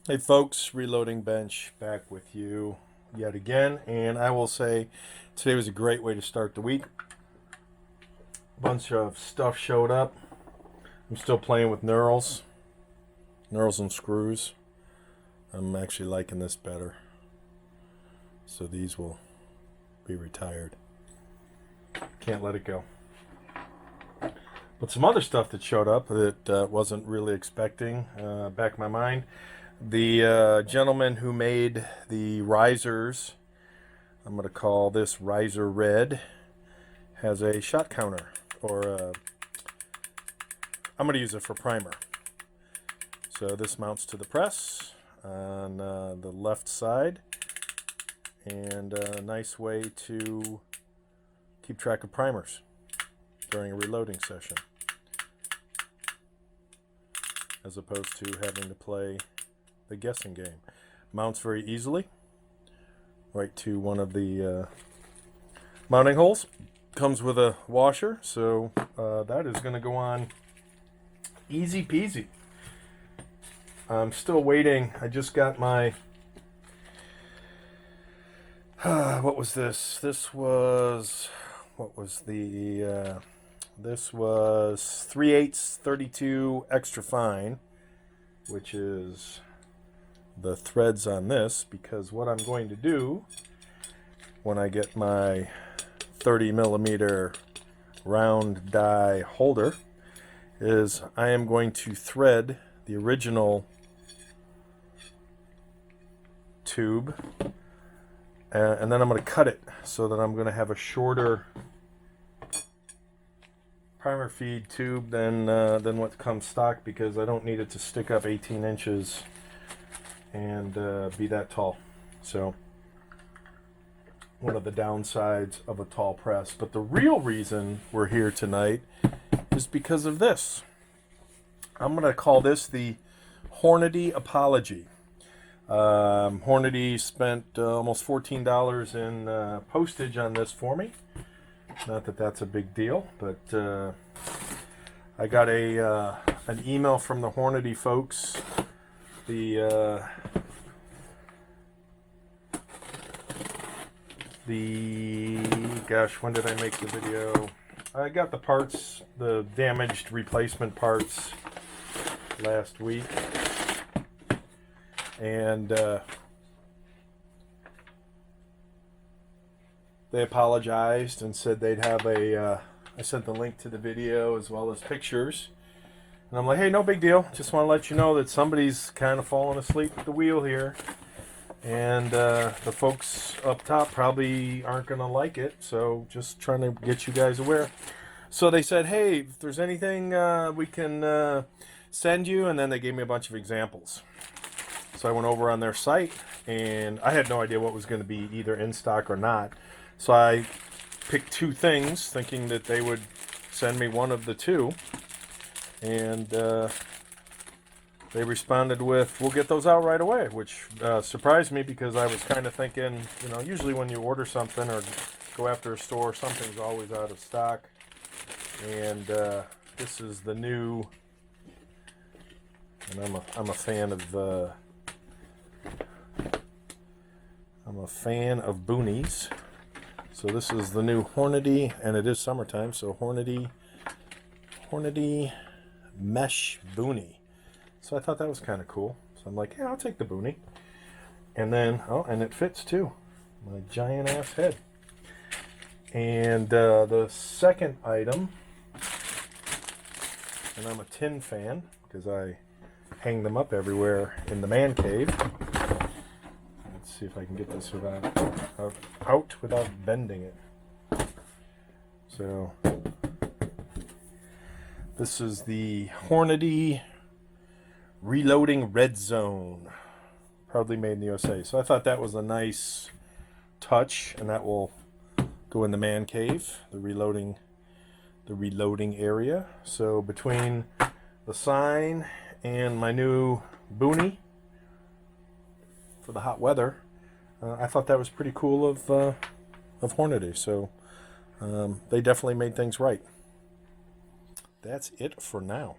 Hey folks, Reloading Bench back with you yet again, and I will say today was a great way to start the week. A bunch of stuff showed up. I'm still playing with knurls and screws. I'm actually liking this better, so these will be retired. Can't let it go. But some other stuff that showed up that wasn't really expecting, back in my mind. The gentleman who made the risers, I'm going to call this riser red, has a shot counter, or I'm going to use it for primer. So this mounts to the press on the left side, and a nice way to keep track of primers during a reloading session, as opposed to having to play the guessing game. Mounts very easily right to one of the mounting holes. Comes with a washer, so that is going to go on easy peasy. I'm still waiting. I just got my what was this? This was 3/8 32 extra fine, which is the threads on this, because what I'm going to do when I get my 30 millimeter round die holder is I am going to thread the original tube, and then I'm going to cut it so that I'm going to have a shorter primer feed tube than what comes stock, because I don't need it to stick up 18 inches and be that tall. So one of the downsides of a tall press. But the real reason we're here tonight is because of this. I'm going to call this the Hornady apology. Hornady spent almost $14 in postage on this for me. Not that that's a big deal, but I got an email from the Hornady folks. The gosh, when did I make the video? I got the parts, the damaged replacement parts, last week, and they apologized and said they'd have I sent the link to the video as well as pictures. And I'm like, hey, no big deal. Just want to let you know that somebody's kind of falling asleep at the wheel here. And the folks up top probably aren't going to like it. So just trying to get you guys aware. So they said, hey, if there's anything we can send you. And then they gave me a bunch of examples. So I went over on their site, and I had no idea what was going to be either in stock or not. So I picked two things, thinking that they would send me one of the two. And they responded with, we'll get those out right away, which surprised me, because I was kind of thinking, usually when you order something or go after a store, something's always out of stock. And this is the new, and I'm a fan of boonies. So this is the new Hornady, and it is summertime, so Hornady mesh boonie. So I thought that was kind of cool. So I'm like, yeah, I'll take the boonie. And then, and it fits too. My giant ass head. And the second item, and I'm a tin fan because I hang them up everywhere in the man cave. Let's see if I can get this out without bending it. So this is the Hornady Reloading Red Zone, proudly made in the USA. So I thought that was a nice touch, and that will go in the man cave, the reloading area. So between the sign and my new boonie for the hot weather, I thought that was pretty cool of Hornady. So they definitely made things right. That's it for now.